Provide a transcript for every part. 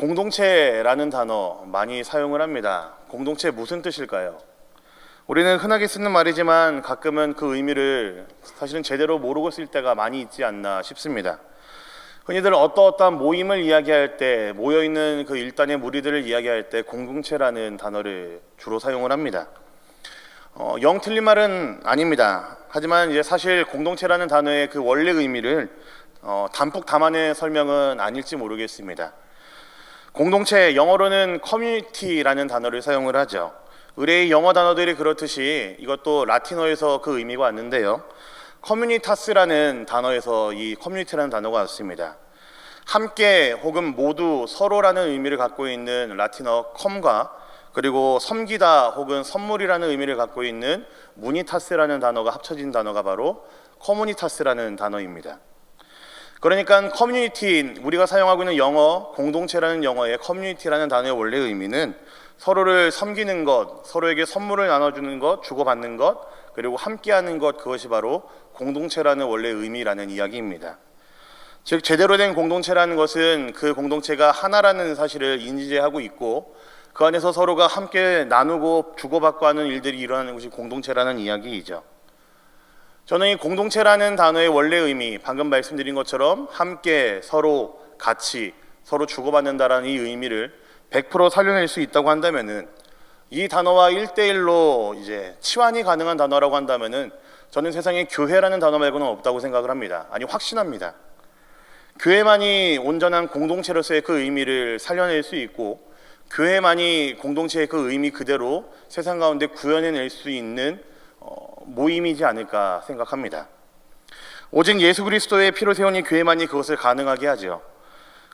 공동체라는 단어 많이 사용을 합니다. 공동체 무슨 뜻일까요? 우리는 흔하게 쓰는 말이지만 가끔은 그 의미를 사실은 제대로 모르고 쓸 때가 많이 있지 않나 싶습니다. 흔히들 어떠한 모임을 이야기할 때, 모여있는 그 일단의 무리들을 이야기할 때 공동체라는 단어를 주로 사용을 합니다. 영 틀린 말은 아닙니다. 하지만 이제 사실 공동체라는 단어의 그 원래 의미를 담뿍 담아낸 설명은 아닐지 모르겠습니다. 공동체, 영어로는 커뮤니티라는 단어를 사용을 하죠. 의뢰의 영어 단어들이 그렇듯이 이것도 라틴어에서 그 의미가 왔는데요. 커뮤니타스라는 단어에서 이 커뮤니티라는 단어가 왔습니다. 함께 혹은 모두 서로라는 의미를 갖고 있는 라틴어 컴과 그리고 섬기다 혹은 선물이라는 의미를 갖고 있는 무니타스라는 단어가 합쳐진 단어가 바로 커뮤니타스라는 단어입니다. 그러니까 커뮤니티, 우리가 사용하고 있는 영어, 공동체라는 영어의 커뮤니티라는 단어의 원래 의미는 서로를 섬기는 것, 서로에게 선물을 나눠주는 것, 주고받는 것, 그리고 함께하는 것, 그것이 바로 공동체라는 원래 의미라는 이야기입니다. 즉 제대로 된 공동체라는 것은 그 공동체가 하나라는 사실을 인지하고 있고 그 안에서 서로가 함께 나누고 주고받고 하는 일들이 일어나는 것이 공동체라는 이야기이죠. 저는 이 공동체라는 단어의 원래 의미, 방금 말씀드린 것처럼 함께, 서로, 같이, 서로 주고받는다라는 이 의미를 100% 살려낼 수 있다고 한다면은, 이 단어와 1대1로 이제 치환이 가능한 단어라고 한다면은 저는 세상에 교회라는 단어 말고는 없다고 생각을 합니다. 아니, 확신합니다. 교회만이 온전한 공동체로서의 그 의미를 살려낼 수 있고 교회만이 공동체의 그 의미 그대로 세상 가운데 구현해낼 수 있는 모임이지 않을까 생각합니다. 오직 예수 그리스도의 피로 세운 이 교회만이 그것을 가능하게 하죠.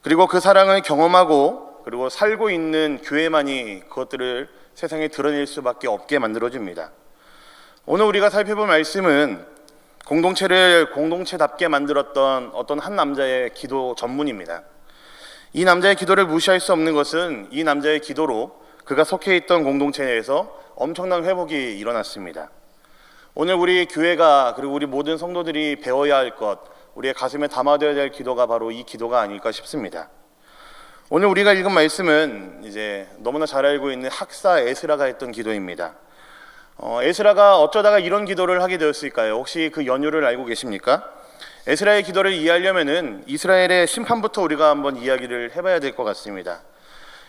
그리고 그 사랑을 경험하고 그리고 살고 있는 교회만이 그것들을 세상에 드러낼 수밖에 없게 만들어줍니다. 오늘 우리가 살펴볼 말씀은 공동체를 공동체답게 만들었던 어떤 한 남자의 기도 전문입니다. 이 남자의 기도를 무시할 수 없는 것은 이 남자의 기도로 그가 속해 있던 공동체 내에서 엄청난 회복이 일어났습니다. 오늘 우리 교회가 그리고 우리 모든 성도들이 배워야 할 것, 우리의 가슴에 담아둬야 될 기도가 바로 이 기도가 아닐까 싶습니다. 오늘 우리가 읽은 말씀은 이제 너무나 잘 알고 있는 학사 에스라가 했던 기도입니다. 에스라가 어쩌다가 이런 기도를 하게 되었을까요? 혹시 그 연유를 알고 계십니까? 에스라의 기도를 이해하려면은 이스라엘의 심판부터 우리가 한번 이야기를 해봐야 될 것 같습니다.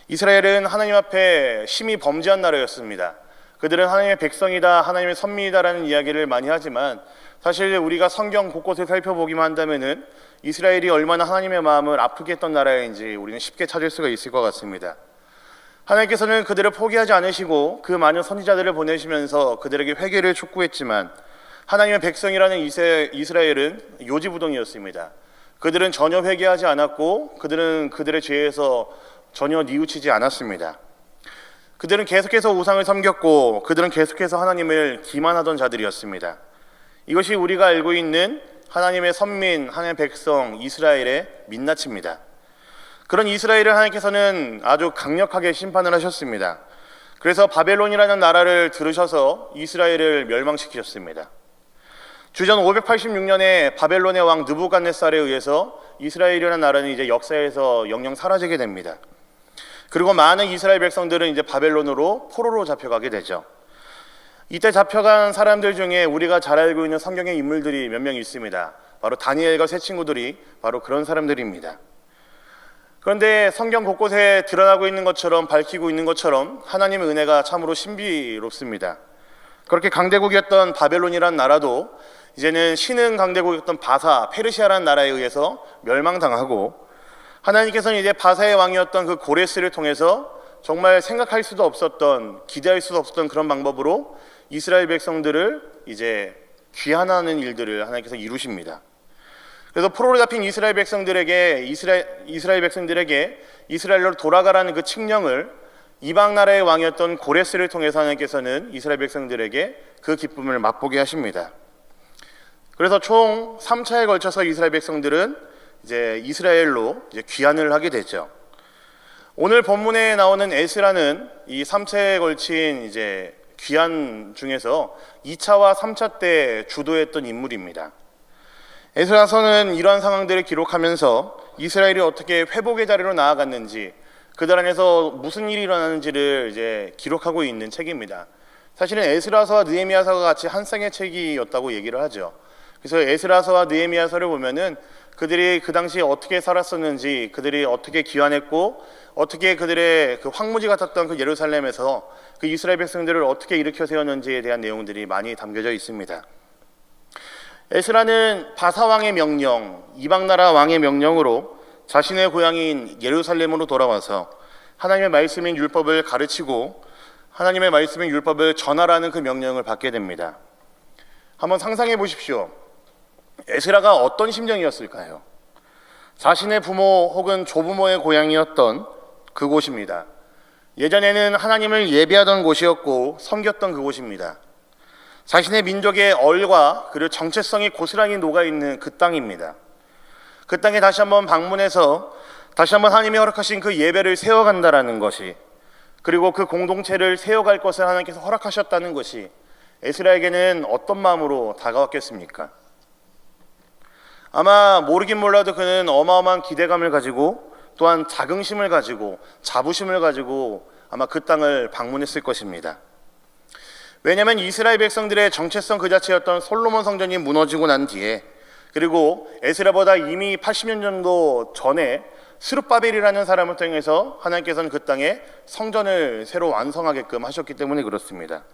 이스라엘은 하나님 앞에 심히 범죄한 나라였습니다. 그들은 하나님의 백성이다, 하나님의 선민이다라는 이야기를 많이 하지만 사실 우리가 성경 곳곳에 살펴보기만 한다면은 이스라엘이 얼마나 하나님의 마음을 아프게 했던 나라인지 우리는 쉽게 찾을 수가 있을 것 같습니다. 하나님께서는 그들을 포기하지 않으시고 그 많은 선지자들을 보내시면서 그들에게 회개를 촉구했지만 하나님의 백성이라는 이스라엘은 요지부동이었습니다. 그들은 전혀 회개하지 않았고 그들은 그들의 죄에서 전혀 뉘우치지 않았습니다. 그들은 계속해서 우상을 섬겼고 그들은 계속해서 하나님을 기만하던 자들이었습니다. 이것이 우리가 알고 있는 하나님의 선민, 하나님의 백성, 이스라엘의 민낯입니다. 그런 이스라엘을 하나님께서는 아주 강력하게 심판을 하셨습니다. 그래서 바벨론이라는 나라를 들으셔서 이스라엘을 멸망시키셨습니다. 주전 586년에 바벨론의 왕 느부갓네살에 의해서 이스라엘이라는 나라는 이제 역사에서 영영 사라지게 됩니다. 그리고 많은 이스라엘 백성들은 이제 바벨론으로 포로로 잡혀가게 되죠. 이때 잡혀간 사람들 중에 우리가 잘 알고 있는 성경의 인물들이 몇 명 있습니다. 바로 다니엘과 세 친구들이 바로 그런 사람들입니다. 그런데 성경 곳곳에 드러나고 있는 것처럼 밝히고 있는 것처럼 하나님의 은혜가 참으로 신비롭습니다. 그렇게 강대국이었던 바벨론이라는 나라도 이제는 신흥 강대국이었던 바사, 페르시아라는 나라에 의해서 멸망당하고 하나님께서는 이제 바사의 왕이었던 그 고레스를 통해서 정말 생각할 수도 없었던, 기대할 수도 없었던 그런 방법으로 이스라엘 백성들을 이제 귀환하는 일들을 하나님께서 이루십니다. 그래서 포로로 잡힌 이스라엘 백성들에게 이스라엘로 돌아가라는 그 칙령을 이방 나라의 왕이었던 고레스를 통해서 하나님께서는 이스라엘 백성들에게 그 기쁨을 맛보게 하십니다. 그래서 총 3차에 걸쳐서 이스라엘 백성들은 이제 이스라엘로 이제 귀환을 하게 되죠. 오늘 본문에 나오는 에스라는 이 3차에 걸친 이제 귀환 중에서 2차와 3차 때 주도했던 인물입니다. 에스라서는 이러한 상황들을 기록하면서 이스라엘이 어떻게 회복의 자리로 나아갔는지, 그들 안에서 무슨 일이 일어나는지를 이제 기록하고 있는 책입니다. 사실은 에스라서와 느헤미야서가 같이 한 쌍의 책이었다고 얘기를 하죠. 그래서 에스라서와 느헤미야서를 보면은 그들이 그 당시에 어떻게 살았었는지, 그들이 어떻게 귀환했고, 어떻게 그들의 그 황무지 같았던 그 예루살렘에서 그 이스라엘 백성들을 어떻게 일으켜 세웠는지에 대한 내용들이 많이 담겨져 있습니다. 에스라는 바사 왕의 명령, 이방 나라 왕의 명령으로 자신의 고향인 예루살렘으로 돌아와서 하나님의 말씀인 율법을 가르치고 하나님의 말씀인 율법을 전하라는 그 명령을 받게 됩니다. 한번 상상해 보십시오. 에스라가 어떤 심정이었을까요? 자신의 부모 혹은 조부모의 고향이었던 그곳입니다. 예전에는 하나님을 예배하던 곳이었고 섬겼던 그곳입니다. 자신의 민족의 얼과 그리고 정체성이 고스란히 녹아있는 그 땅입니다. 그 땅에 다시 한번 방문해서 다시 한번 하나님이 허락하신 그 예배를 세워간다라는 것이, 그리고 그 공동체를 세워갈 것을 하나님께서 허락하셨다는 것이 에스라에게는 어떤 마음으로 다가왔겠습니까? 아마 모르긴 몰라도 그는 어마어마한 기대감을 가지고 또한 자긍심을 가지고 자부심을 가지고 아마 그 땅을 방문했을 것입니다. 왜냐하면 이스라엘 백성들의 정체성 그 자체였던 솔로몬 성전이 무너지고 난 뒤에, 그리고 에스라보다 이미 80년 정도 전에 스룹바벨이라는 사람을 통해서 하나님께서는 그 땅에 성전을 새로 완성하게끔 하셨기 때문에 그렇습니다.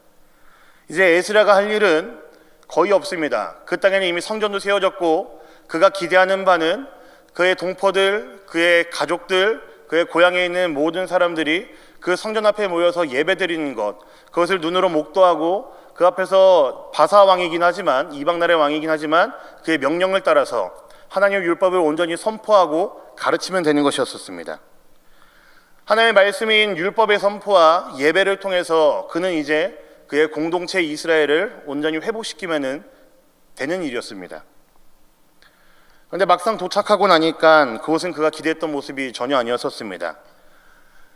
이제 에스라가 할 일은 거의 없습니다. 그 땅에는 이미 성전도 세워졌고, 그가 기대하는 바는 그의 동포들, 그의 가족들, 그의 고향에 있는 모든 사람들이 그 성전 앞에 모여서 예배드리는 것, 그것을 눈으로 목도하고 그 앞에서 바사 왕이긴 하지만, 이방 나라의 왕이긴 하지만 그의 명령을 따라서 하나님의 율법을 온전히 선포하고 가르치면 되는 것이었습니다. 하나님의 말씀인 율법의 선포와 예배를 통해서 그는 이제 그의 공동체 이스라엘을 온전히 회복시키면 되는 일이었습니다. 그런데 막상 도착하고 나니까 그것은 그가 기대했던 모습이 전혀 아니었었습니다.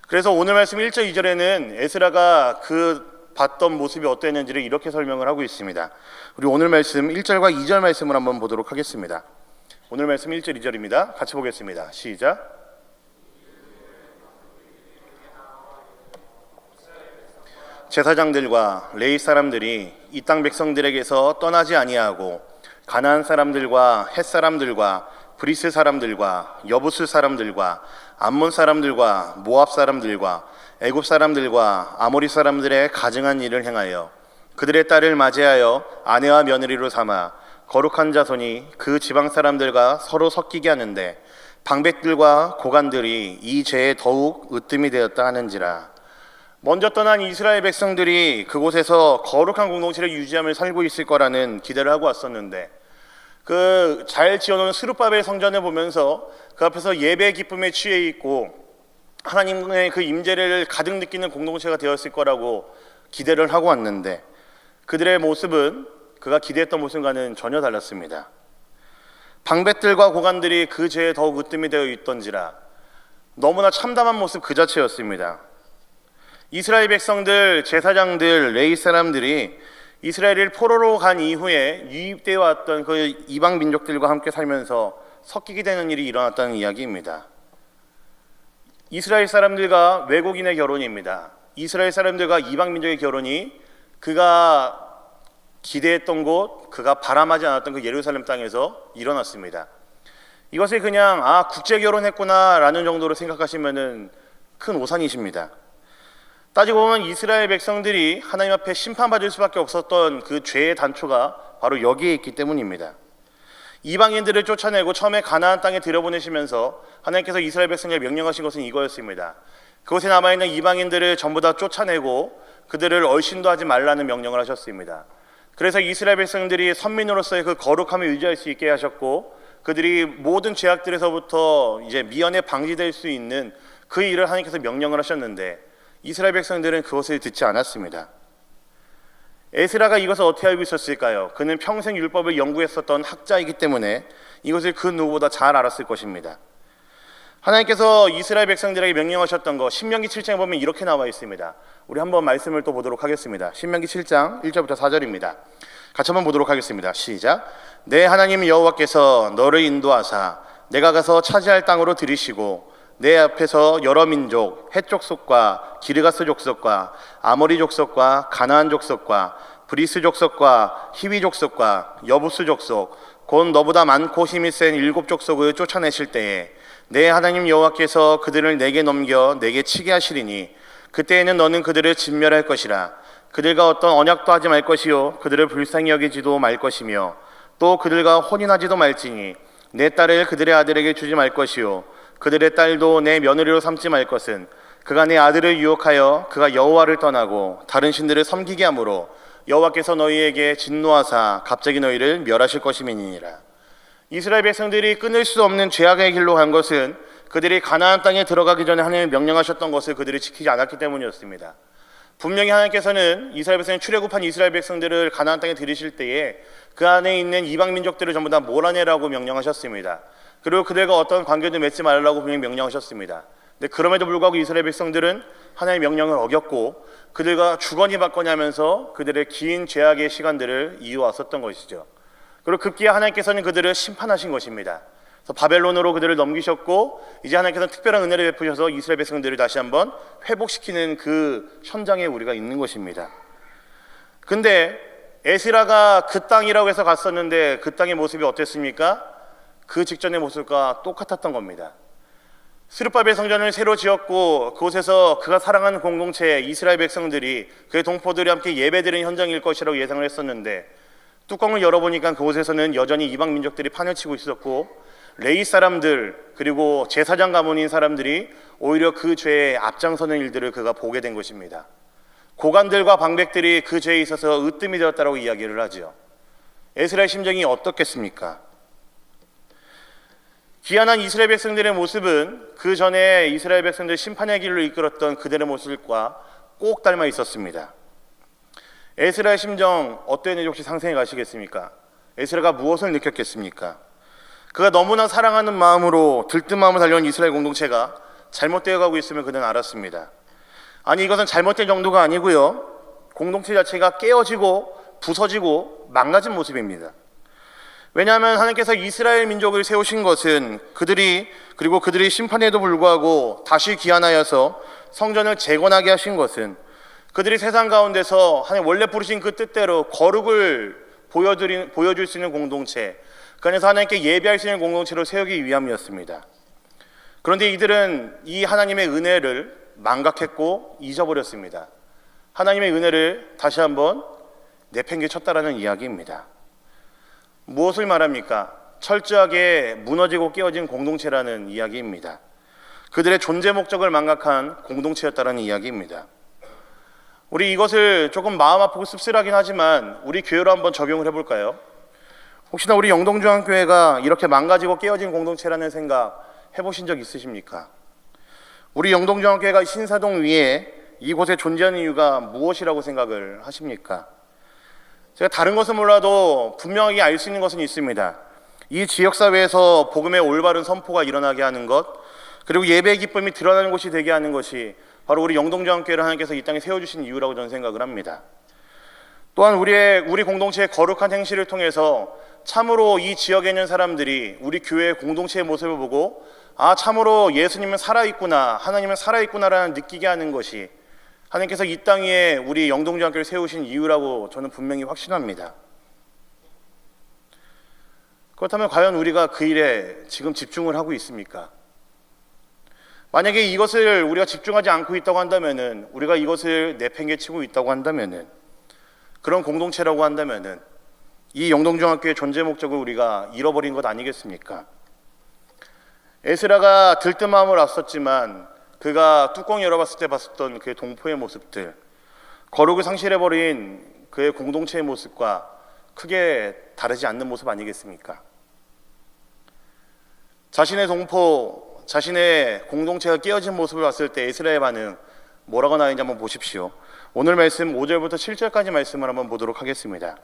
그래서 오늘 말씀 1절 2절에는 에스라가 그 봤던 모습이 어땠는지를 이렇게 설명을 하고 있습니다. 우리 오늘 말씀 1절과 2절 말씀을 한번 보도록 하겠습니다. 오늘 말씀 1절 2절입니다. 같이 보겠습니다. 시작. 제사장들과 레위 사람들이 이 땅 백성들에게서 떠나지 아니하고 가나안 사람들과 헷 사람들과 브리스 사람들과 여부스 사람들과 암몬 사람들과 모압 사람들과 애굽 사람들과 아모리 사람들의 가증한 일을 행하여 그들의 딸을 맞이하여 아내와 며느리로 삼아 거룩한 자손이 그 지방 사람들과 서로 섞이게 하는데 방백들과 고관들이 이 죄에 더욱 으뜸이 되었다 하는지라. 먼저 떠난 이스라엘 백성들이 그곳에서 거룩한 공동체를 유지하며 살고 있을 거라는 기대를 하고 왔었는데, 그 잘 지어놓은 스룹바벨 성전을 보면서 그 앞에서 예배의 기쁨에 취해 있고 하나님의 그 임재를 가득 느끼는 공동체가 되었을 거라고 기대를 하고 왔는데, 그들의 모습은 그가 기대했던 모습과는 전혀 달랐습니다. 방백들과 고관들이 그 죄에 더욱 으뜸이 되어 있던지라. 너무나 참담한 모습 그 자체였습니다. 이스라엘 백성들, 제사장들, 레위 사람들이 이스라엘을 포로로 간 이후에 유입되어 왔던 그 이방 민족들과 함께 살면서 섞이게 되는 일이 일어났다는 이야기입니다. 이스라엘 사람들과 외국인의 결혼입니다. 이스라엘 사람들과 이방 민족의 결혼이 그가 기대했던 곳, 그가 바람하지 않았던 그 예루살렘 땅에서 일어났습니다. 이것을 그냥 국제 결혼했구나 라는 정도로 생각하시면 큰 오산이십니다. 따지고 보면 이스라엘 백성들이 하나님 앞에 심판받을 수밖에 없었던 그 죄의 단초가 바로 여기에 있기 때문입니다. 이방인들을 쫓아내고 처음에 가나안 땅에 들여보내시면서 하나님께서 이스라엘 백성에게 명령하신 것은 이거였습니다. 그곳에 남아있는 이방인들을 전부 다 쫓아내고 그들을 얼씬도 하지 말라는 명령을 하셨습니다. 그래서 이스라엘 백성들이 선민으로서의 그 거룩함을 유지할 수 있게 하셨고, 그들이 모든 죄악들에서부터 이제 미연에 방지될 수 있는 그 일을 하나님께서 명령을 하셨는데, 이스라엘 백성들은 그것을 듣지 않았습니다. 에스라가 이것을 어떻게 알고 있었을까요? 그는 평생 율법을 연구했었던 학자이기 때문에 이것을 그 누구보다 잘 알았을 것입니다. 하나님께서 이스라엘 백성들에게 명령하셨던 것, 신명기 7장에 보면 이렇게 나와 있습니다. 우리 한번 말씀을 또 보도록 하겠습니다. 신명기 7장 1절부터 4절입니다. 같이 한번 보도록 하겠습니다. 시작. 내 하나님 여호와께서 너를 인도하사 내가 가서 차지할 땅으로 들이시고 내 앞에서 여러 민족, 헷 족속과 기르가스 족속과 아모리 족속과 가나안 족속과 브리스 족속과 히위 족속과 여부스 족속 곧 너보다 많고 힘이 센 7족속을 쫓아내실 때에 내 하나님 여호와께서 그들을 내게 넘겨 내게 치게 하시리니 그때에는 너는 그들을 진멸할 것이라. 그들과 어떤 언약도 하지 말 것이요 그들을 불쌍히 여기지도 말 것이며 또 그들과 혼인하지도 말지니 내 딸을 그들의 아들에게 주지 말 것이요 그들의 딸도 내 며느리로 삼지 말 것은 그가 내 아들을 유혹하여 그가 여호와를 떠나고 다른 신들을 섬기게 하므로 여호와께서 너희에게 진노하사 갑자기 너희를 멸하실 것임이니라. 이스라엘 백성들이 끊을 수 없는 죄악의 길로 간 것은 그들이 가나안 땅에 들어가기 전에 하나님이 명령하셨던 것을 그들이 지키지 않았기 때문이었습니다. 분명히 하나님께서는 이스라엘 백성이 출애굽한 이스라엘 백성들을 가나안 땅에 들이실 때에 그 안에 있는 이방 민족들을 전부 다 몰아내라고 명령하셨습니다. 그리고 그들과 어떤 관계도 맺지 말라고 분명히 명령하셨습니다. 근데 그럼에도 불구하고 이스라엘 백성들은 하나님의 명령을 어겼고 그들과 주거니 받거니 하면서 그들의 긴 죄악의 시간들을 이어왔었던 것이죠. 그리고 급기야 하나님께서는 그들을 심판하신 것입니다. 그래서 바벨론으로 그들을 넘기셨고 이제 하나님께서는 특별한 은혜를 베푸셔서 이스라엘 백성들을 다시 한번 회복시키는 그 현장에 우리가 있는 것입니다. 근데 에스라가 그 땅이라고 해서 갔었는데 그 땅의 모습이 어땠습니까? 그 직전의 모습과 똑같았던 겁니다. 스룹바벨 성전을 새로 지었고 그곳에서 그가 사랑하는 공동체 이스라엘 백성들이 그의 동포들이 함께 예배드리는 현장일 것이라고 예상을 했었는데 뚜껑을 열어보니까 그곳에서는 여전히 이방 민족들이 판을 치고 있었고 레위 사람들 그리고 제사장 가문인 사람들이 오히려 그 죄에 앞장서는 일들을 그가 보게 된 것입니다. 고관들과 방백들이 그 죄에 있어서 으뜸이 되었다고 이야기를 하죠. 에스라의 심정이 어떻겠습니까? 기한한 이스라엘 백성들의 모습은 그 전에 이스라엘 백성들 심판의 길로 이끌었던 그들의 모습과 꼭 닮아 있었습니다. 에스라의 심정 어땠는지 혹시 상상해 가시겠습니까? 에스라가 무엇을 느꼈겠습니까? 그가 너무나 사랑하는 마음으로 들뜬 마음을 달려온 이스라엘 공동체가 잘못되어 가고 있음을 그는 알았습니다. 아니 이것은 잘못된 정도가 아니고요, 공동체 자체가 깨어지고 부서지고 망가진 모습입니다. 왜냐하면 하나님께서 이스라엘 민족을 세우신 것은 그리고 그들이 심판에도 불구하고 다시 귀환하여서 성전을 재건하게 하신 것은 그들이 세상 가운데서 하나님 원래 부르신 그 뜻대로 거룩을 보여줄 수 있는 공동체, 그 안에서 하나님께 예배할 수 있는 공동체로 세우기 위함이었습니다. 그런데 이들은 이 하나님의 은혜를 망각했고 잊어버렸습니다. 하나님의 은혜를 다시 한번 내팽개쳤다라는 이야기입니다. 무엇을 말합니까? 철저하게 무너지고 깨어진 공동체라는 이야기입니다. 그들의 존재 목적을 망각한 공동체였다는 이야기입니다. 우리 이것을 조금 마음 아프고 씁쓸하긴 하지만 우리 교회로 한번 적용을 해볼까요? 혹시나 우리 영동중앙교회가 이렇게 망가지고 깨어진 공동체라는 생각 해보신 적 있으십니까? 우리 영동중앙교회가 신사동 위에 이곳에 존재하는 이유가 무엇이라고 생각을 하십니까? 제가 다른 것은 몰라도 분명하게 알 수 있는 것은 있습니다. 이 지역사회에서 복음의 올바른 선포가 일어나게 하는 것, 그리고 예배의 기쁨이 드러나는 곳이 되게 하는 것이 바로 우리 영동중앙교회를 하나님께서 이 땅에 세워주신 이유라고 저는 생각을 합니다. 또한 우리 공동체의 거룩한 행실을 통해서 참으로 이 지역에 있는 사람들이 우리 교회의 공동체의 모습을 보고 참으로 예수님은 살아있구나, 하나님은 살아있구나라는 느끼게 하는 것이 하나님께서 이 땅 위에 우리 영동중앙교회를 세우신 이유라고 저는 분명히 확신합니다. 그렇다면 과연 우리가 그 일에 지금 집중을 하고 있습니까? 만약에 이것을 우리가 집중하지 않고 있다고 한다면은, 우리가 이것을 내팽개치고 있다고 한다면은, 그런 공동체라고 한다면은 이 영동중앙교회의 존재 목적을 우리가 잃어버린 것 아니겠습니까? 에스라가 들뜬 마음을 왔었지만 그가 뚜껑 열어봤을 때 봤었던 그의 동포의 모습들, 거룩을 상실해버린 그의 공동체의 모습과 크게 다르지 않는 모습 아니겠습니까? 자신의 동포, 자신의 공동체가 깨어진 모습을 봤을 때 에스라의 반응 뭐라고 나왔는지 한번 보십시오. 오늘 말씀 5절부터 7절까지 말씀을 한번 보도록 하겠습니다.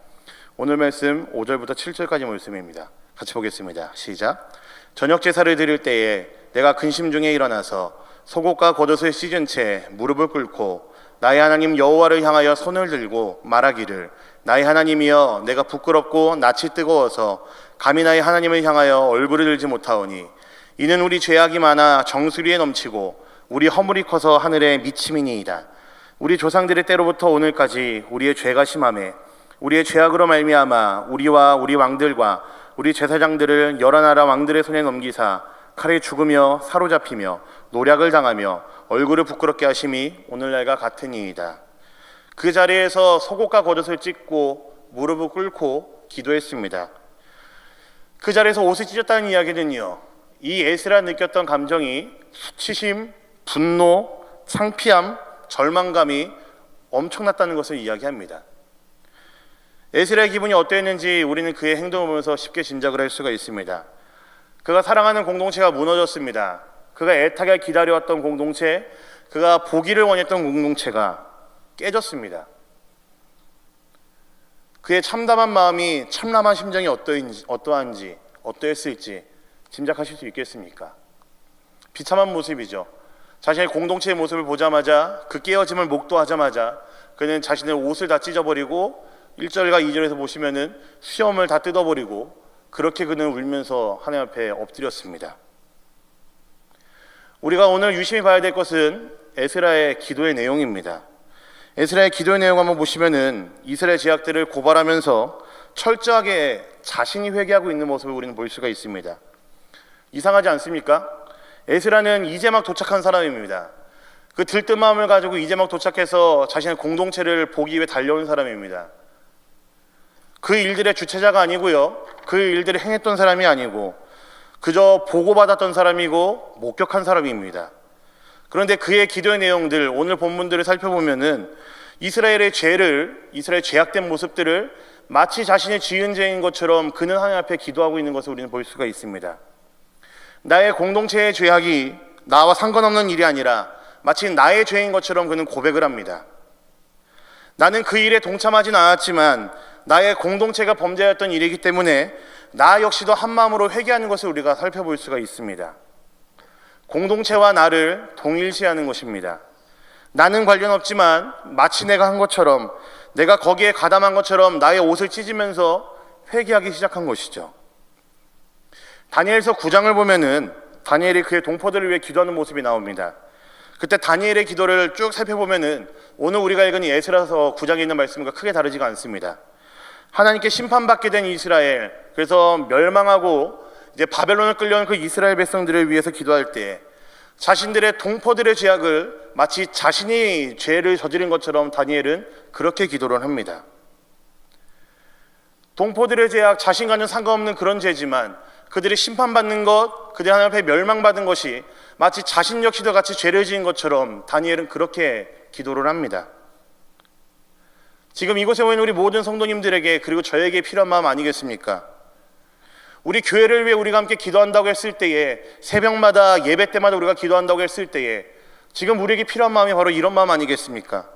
오늘 말씀 5절부터 7절까지 말씀입니다. 같이 보겠습니다. 시작. 저녁 제사를 드릴 때에 내가 근심 중에 일어나서 속옷과 겉옷을 찢은 채 무릎을 꿇고 나의 하나님 여호와를 향하여 손을 들고 말하기를, 나의 하나님이여, 내가 부끄럽고 낯이 뜨거워서 감히 나의 하나님을 향하여 얼굴을 들지 못하오니 이는 우리 죄악이 많아 정수리에 넘치고 우리 허물이 커서 하늘에 미침이니이다. 우리 조상들의 때로부터 오늘까지 우리의 죄가 심하매 우리의 죄악으로 말미암아 우리와 우리 왕들과 우리 제사장들을 여러 나라 왕들의 손에 넘기사 칼에 죽으며 사로잡히며 노략을 당하며 얼굴을 부끄럽게 하심이 오늘날과 같으니이다. 그 자리에서 속옷과 겉옷을 찢고 무릎을 꿇고 기도했습니다. 그 자리에서 옷을 찢었다는 이야기는요, 이 에스라 느꼈던 감정이 수치심, 분노, 창피함, 절망감이 엄청났다는 것을 이야기합니다. 에스라의 기분이 어땠는지 우리는 그의 행동을 보면서 쉽게 짐작을 할 수가 있습니다. 그가 사랑하는 공동체가 무너졌습니다. 그가 애타게 기다려왔던 공동체, 그가 보기를 원했던 공동체가 깨졌습니다. 그의 참담한 마음이, 참담한 심정이 어떠한지, 어떠했을지 짐작하실 수 있겠습니까? 비참한 모습이죠. 자신의 공동체의 모습을 보자마자, 그 깨어짐을 목도하자마자 그는 자신의 옷을 다 찢어버리고 1절과 2절에서 보시면은 수염을 다 뜯어버리고 그렇게 그는 울면서 하나님 앞에 엎드렸습니다. 우리가 오늘 유심히 봐야 될 것은 에스라의 기도의 내용입니다. 에스라의 기도의 내용 한번 보시면은 이스라엘 죄악들을 고발하면서 철저하게 자신이 회개하고 있는 모습을 우리는 볼 수가 있습니다. 이상하지 않습니까? 에스라는 이제 막 도착한 사람입니다. 그 들뜬 마음을 가지고 이제 막 도착해서 자신의 공동체를 보기 위해 달려온 사람입니다. 그 일들의 주체자가 아니고요, 그 일들을 행했던 사람이 아니고 그저 보고받았던 사람이고 목격한 사람입니다. 그런데 그의 기도의 내용들, 오늘 본문들을 살펴보면은 이스라엘의 죄를, 이스라엘 죄악된 모습들을 마치 자신이 지은 죄인 것처럼 그는 하나님 앞에 기도하고 있는 것을 우리는 볼 수가 있습니다. 나의 공동체의 죄악이 나와 상관없는 일이 아니라 마치 나의 죄인 것처럼 그는 고백을 합니다. 나는 그 일에 동참하진 않았지만 나의 공동체가 범죄였던 일이기 때문에 나 역시도 한마음으로 회개하는 것을 우리가 살펴볼 수가 있습니다. 공동체와 나를 동일시하는 것입니다. 나는 관련 없지만 마치 내가 한 것처럼, 내가 거기에 가담한 것처럼 나의 옷을 찢으면서 회개하기 시작한 것이죠. 다니엘서 9장을 보면은 다니엘이 그의 동포들을 위해 기도하는 모습이 나옵니다. 그때 다니엘의 기도를 쭉 살펴보면은 오늘 우리가 읽은 이 에스라서 9장에 있는 말씀과 크게 다르지가 않습니다. 하나님께 심판받게 된 이스라엘, 그래서 멸망하고 이제 바벨론을 끌려온 그 이스라엘 백성들을 위해서 기도할 때 자신들의 동포들의 죄악을 마치 자신이 죄를 저지른 것처럼 다니엘은 그렇게 기도를 합니다. 동포들의 죄악, 자신과는 상관없는 그런 죄지만 그들이 심판받는 것, 그들이 하나님 앞에 멸망받은 것이 마치 자신 역시도 같이 죄를 지은 것처럼 다니엘은 그렇게 기도를 합니다. 지금 이곳에 모인 우리 모든 성도님들에게, 그리고 저에게 필요한 마음 아니겠습니까? 우리 교회를 위해 우리가 함께 기도한다고 했을 때에, 새벽마다 예배 때마다 우리가 기도한다고 했을 때에 지금 우리에게 필요한 마음이 바로 이런 마음 아니겠습니까?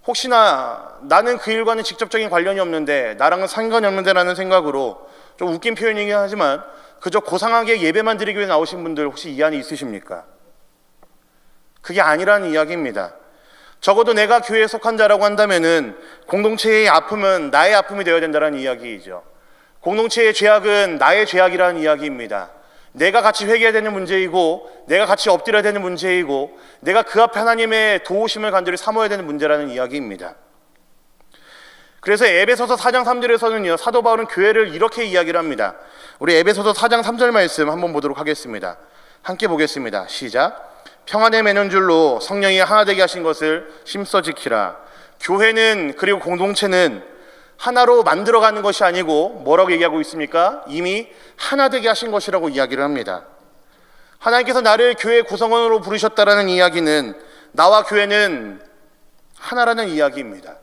혹시나 나는 그 일과는 직접적인 관련이 없는데, 나랑은 상관이 없는데 라는 생각으로, 좀 웃긴 표현이긴 하지만 그저 고상하게 예배만 드리기 위해 나오신 분들 혹시 이 안에 있으십니까? 그게 아니라는 이야기입니다. 적어도 내가 교회에 속한 자라고 한다면은 공동체의 아픔은 나의 아픔이 되어야 된다는 이야기이죠. 공동체의 죄악은 나의 죄악이라는 이야기입니다. 내가 같이 회개해야 되는 문제이고, 내가 같이 엎드려야 되는 문제이고, 내가 그 앞에 하나님의 도우심을 간절히 사모해야 되는 문제라는 이야기입니다. 그래서 에베소서 4장 3절에서는요, 사도 바울은 교회를 이렇게 이야기를 합니다. 우리 에베소서 4장 3절 말씀 한번 보도록 하겠습니다. 함께 보겠습니다. 시작. 평안에 매는 줄로 성령이 하나 되게 하신 것을 힘써 지키라. 교회는, 그리고 공동체는 하나로 만들어가는 것이 아니고 뭐라고 얘기하고 있습니까? 이미 하나 되게 하신 것이라고 이야기를 합니다. 하나님께서 나를 교회 구성원으로 부르셨다라는 이야기는 나와 교회는 하나라는 이야기입니다.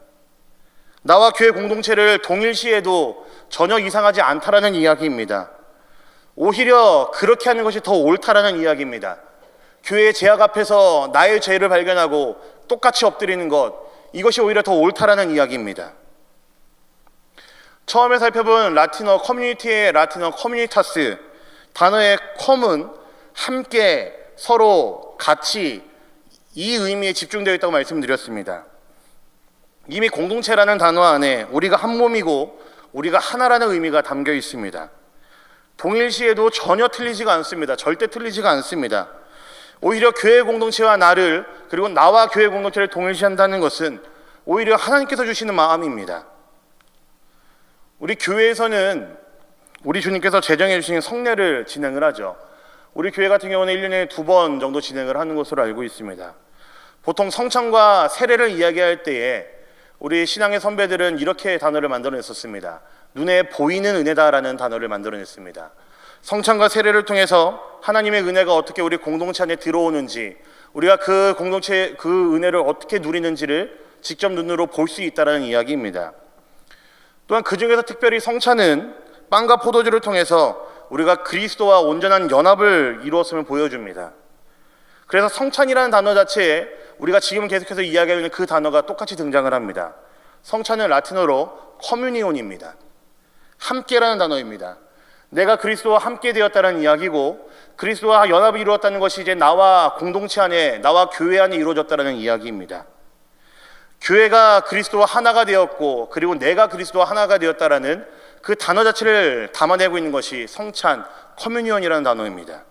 나와 교회 공동체를 동일시해도 전혀 이상하지 않다라는 이야기입니다. 오히려 그렇게 하는 것이 더 옳다라는 이야기입니다. 교회의 죄악 앞에서 나의 죄를 발견하고 똑같이 엎드리는 것, 이것이 오히려 더 옳다라는 이야기입니다. 처음에 살펴본 라틴어 커뮤니티의 라틴어 커뮤니타스, 단어의 컴은 함께, 서로, 같이, 이 의미에 집중되어 있다고 말씀드렸습니다. 이미 공동체라는 단어 안에 우리가 한 몸이고 우리가 하나라는 의미가 담겨 있습니다. 동일시에도 전혀 틀리지가 않습니다. 절대 틀리지가 않습니다. 오히려 교회 공동체와 나를, 그리고 나와 교회 공동체를 동일시한다는 것은 오히려 하나님께서 주시는 마음입니다. 우리 교회에서는 우리 주님께서 제정해 주신 성례를 진행을 하죠. 우리 교회 같은 경우는 1년에 2번 정도 진행을 하는 것으로 알고 있습니다. 보통 성찬과 세례를 이야기할 때에 우리 신앙의 선배들은 이렇게 단어를 만들어냈었습니다. 눈에 보이는 은혜다라는 단어를 만들어냈습니다. 성찬과 세례를 통해서 하나님의 은혜가 어떻게 우리 공동체 안에 들어오는지, 우리가 그 공동체 그 은혜를 어떻게 누리는지를 직접 눈으로 볼 수 있다는 이야기입니다. 또한 그 중에서 특별히 성찬은 빵과 포도주를 통해서 우리가 그리스도와 온전한 연합을 이루었음을 보여줍니다. 그래서 성찬이라는 단어 자체에 우리가 지금 계속해서 이야기하고 있는 그 단어가 똑같이 등장을 합니다. 성찬은 라틴어로 커뮤니온입니다. 함께라는 단어입니다. 내가 그리스도와 함께 되었다는 이야기고, 그리스도와 연합을 이루었다는 것이 이제 나와 공동체 안에, 나와 교회 안에 이루어졌다는 이야기입니다. 교회가 그리스도와 하나가 되었고, 그리고 내가 그리스도와 하나가 되었다라는 그 단어 자체를 담아내고 있는 것이 성찬, 커뮤니언이라는 단어입니다.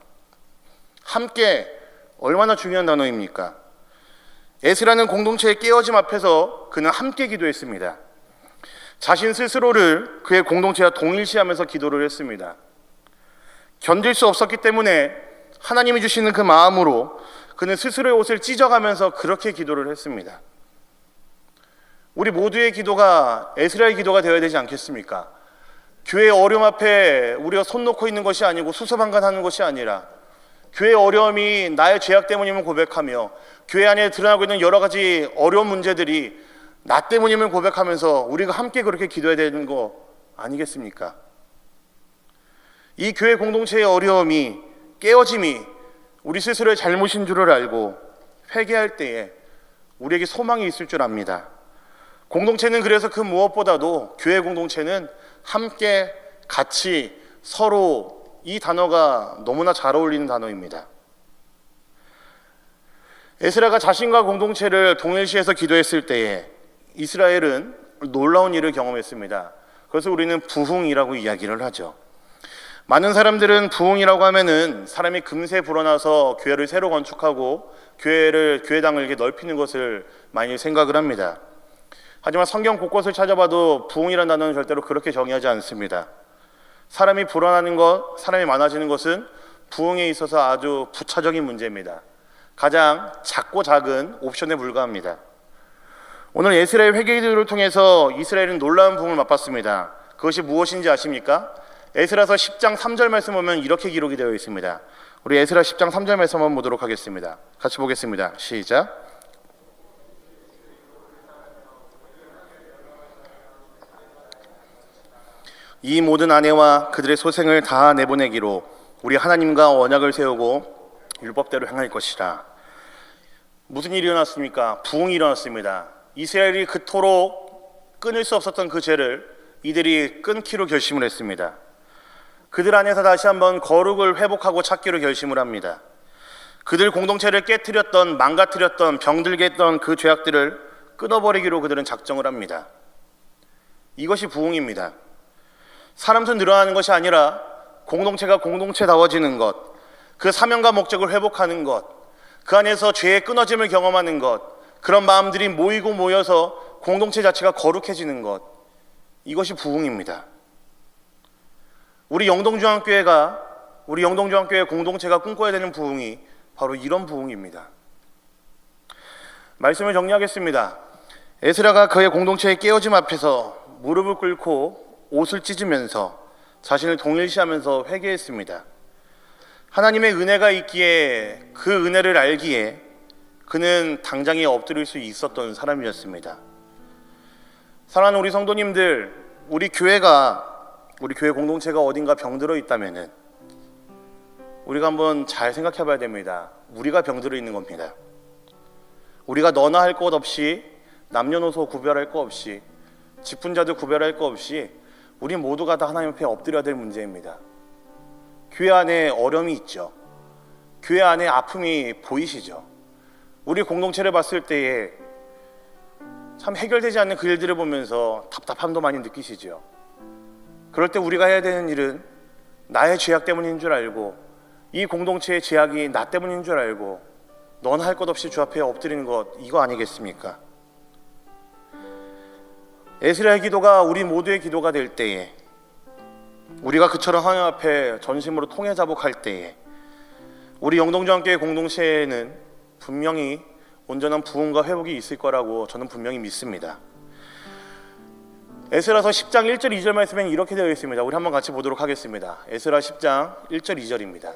함께, 얼마나 중요한 단어입니까? 에스라는 공동체의 깨어짐 앞에서 그는 함께 기도했습니다. 자신 스스로를 그의 공동체와 동일시하면서 기도를 했습니다. 견딜 수 없었기 때문에 하나님이 주시는 그 마음으로 그는 스스로의 옷을 찢어가면서 그렇게 기도를 했습니다. 우리 모두의 기도가 에스라의 기도가 되어야 되지 않겠습니까? 교회의 어려움 앞에 우리가 손 놓고 있는 것이 아니고 수수방관하는 것이 아니라, 교회의 어려움이 나의 죄악 때문임을 고백하며 교회 안에 드러나고 있는 여러 가지 어려운 문제들이 나 때문임을 고백하면서 우리가 함께 그렇게 기도해야 되는 거 아니겠습니까? 이 교회 공동체의 어려움이, 깨어짐이 우리 스스로의 잘못인 줄을 알고 회개할 때에 우리에게 소망이 있을 줄 압니다. 공동체는 그래서 그 무엇보다도, 교회 공동체는 함께, 같이, 서로, 이 단어가 너무나 잘 어울리는 단어입니다. 에스라가 자신과 공동체를 동일시해서 기도했을 때에 이스라엘은 놀라운 일을 경험했습니다. 그래서 우리는 부흥이라고 이야기를 하죠. 많은 사람들은 부흥이라고 하면은 사람이 금세 불어나서 교회를 새로 건축하고 교회당을 이렇게 넓히는 것을 많이 생각을 합니다. 하지만 성경 곳곳을 찾아봐도 부흥이라는 단어는 절대로 그렇게 정의하지 않습니다. 사람이 불어나는 것, 사람이 많아지는 것은 부흥에 있어서 아주 부차적인 문제입니다. 가장 작고 작은 옵션에 불과합니다. 오늘 에스라의 회개기도를 통해서 이스라엘은 놀라운 부흥을 맛봤습니다. 그것이 무엇인지 아십니까? 에스라서 10장 3절 말씀 보면 이렇게 기록이 되어 있습니다. 우리 에스라 10장 3절 말씀 한번 보도록 하겠습니다. 같이 보겠습니다. 시작. 이 모든 아내와 그들의 소생을 다 내보내기로 우리 하나님과 언약을 세우고 율법대로 행할 것이라. 무슨 일이 일어났습니까? 부흥이 일어났습니다. 이스라엘이 그토록 끊을 수 없었던 그 죄를 이들이 끊기로 결심을 했습니다. 그들 안에서 다시 한번 거룩을 회복하고 찾기로 결심을 합니다. 그들 공동체를 깨트렸던, 망가뜨렸던, 병들게 했던 그 죄악들을 끊어버리기로 그들은 작정을 합니다. 이것이 부흥입니다. 사람 수 늘어나는 것이 아니라 공동체가 공동체다워지는 것, 그 사명과 목적을 회복하는 것, 그 안에서 죄의 끊어짐을 경험하는 것, 그런 마음들이 모이고 모여서 공동체 자체가 거룩해지는 것, 이것이 부흥입니다. 우리 영동중앙교회 공동체가 꿈꿔야 되는 부흥이 바로 이런 부흥입니다. 말씀을 정리하겠습니다. 에스라가 그의 공동체의 깨어짐 앞에서 무릎을 꿇고 옷을 찢으면서 자신을 동일시하면서 회개했습니다. 하나님의 은혜가 있기에, 그 은혜를 알기에 그는 당장에 엎드릴 수 있었던 사람이었습니다. 사랑하는 우리 성도님들, 우리 교회 공동체가 어딘가 병들어 있다면은 우리가 한번 잘 생각해 봐야 됩니다. 우리가 병들어 있는 겁니다. 우리가 너나 할 것 없이, 남녀노소 구별할 것 없이, 직분자들 구별할 것 없이 우리 모두가 다 하나님 앞에 엎드려야 될 문제입니다. 교회 안에 어려움이 있죠. 교회 안에 아픔이 보이시죠. 우리 공동체를 봤을 때에 참 해결되지 않는 그 일들을 보면서 답답함도 많이 느끼시죠. 그럴 때 우리가 해야 되는 일은 나의 죄악 때문인 줄 알고, 이 공동체의 죄악이 나 때문인 줄 알고 넌 할 것 없이 주 앞에 엎드리는 것, 이거 아니겠습니까? 에스라의 기도가 우리 모두의 기도가 될 때에, 우리가 그처럼 하나님 앞에 전심으로 통해 자복할 때에, 우리 영동정교회 공동체에는 분명히 온전한 부흥과 회복이 있을 거라고 저는 분명히 믿습니다. 에스라서 10장 1절 2절 말씀에는 이렇게 되어 있습니다. 우리 한번 같이 보도록 하겠습니다. 에스라 10장 1절 2절입니다.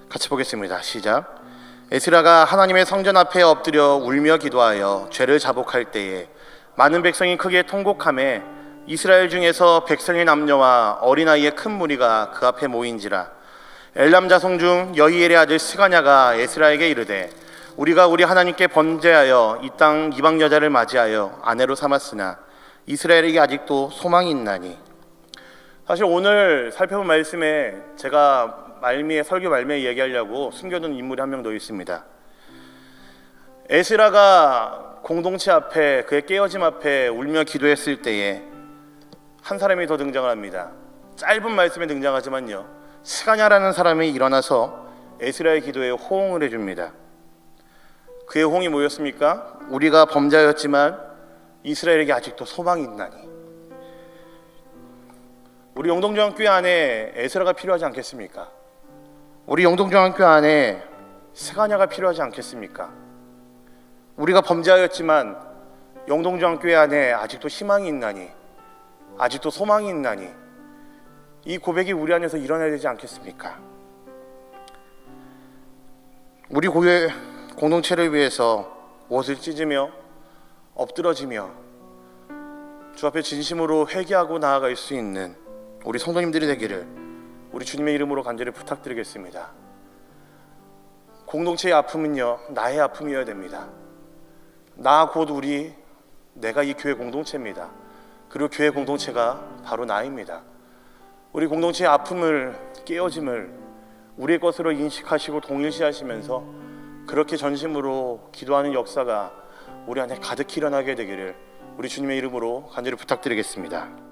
같이 보겠습니다. 시작. 에스라가 하나님의 성전 앞에 엎드려 울며 기도하여 죄를 자복할 때에 많은 백성이 크게 통곡하며 이스라엘 중에서 백성의 남녀와 어린아이의 큰 무리가 그 앞에 모인지라. 엘람 자손 중 여히엘의 아들 스가냐가 에스라에게 이르되 우리가 우리 하나님께 번제하여 이 땅 이방 여자를 맞이하여 아내로 삼았으나 이스라엘에게 아직도 소망이 있나니. 사실 오늘 살펴본 말씀에 제가 설교 말미에 얘기하려고 숨겨둔 인물이 한 명 더 있습니다. 에스라가 공동체 앞에, 그의 깨어짐 앞에 울며 기도했을 때에 한 사람이 더 등장을 합니다. 짧은 말씀에 등장하지만요, 스가냐라는 사람이 일어나서 에스라의 기도에 호응을 해줍니다. 그의 호응이 뭐였습니까? 우리가 범죄하였지만 이스라엘에게 아직도 소망이 있나니. 우리 영동중앙교회 안에 에스라가 필요하지 않겠습니까? 우리 영동중앙교회 안에 스가냐가 필요하지 않겠습니까? 우리가 범죄하였지만 영동중앙교회 안에 아직도 희망이 있나니, 아직도 소망이 있나니, 이 고백이 우리 안에서 일어나야 되지 않겠습니까? 우리 교회 공동체를 위해서 옷을 찢으며 엎드러지며 주 앞에 진심으로 회개하고 나아갈 수 있는 우리 성도님들이 되기를 우리 주님의 이름으로 간절히 부탁드리겠습니다. 공동체의 아픔은요, 나의 아픔이어야 됩니다. 나 곧 내가 이 교회 공동체입니다. 그리고 교회 공동체가 바로 나입니다. 우리 공동체의 아픔을, 깨어짐을 우리의 것으로 인식하시고 동일시하시면서 그렇게 전심으로 기도하는 역사가 우리 안에 가득히 일어나게 되기를 우리 주님의 이름으로 간절히 부탁드리겠습니다.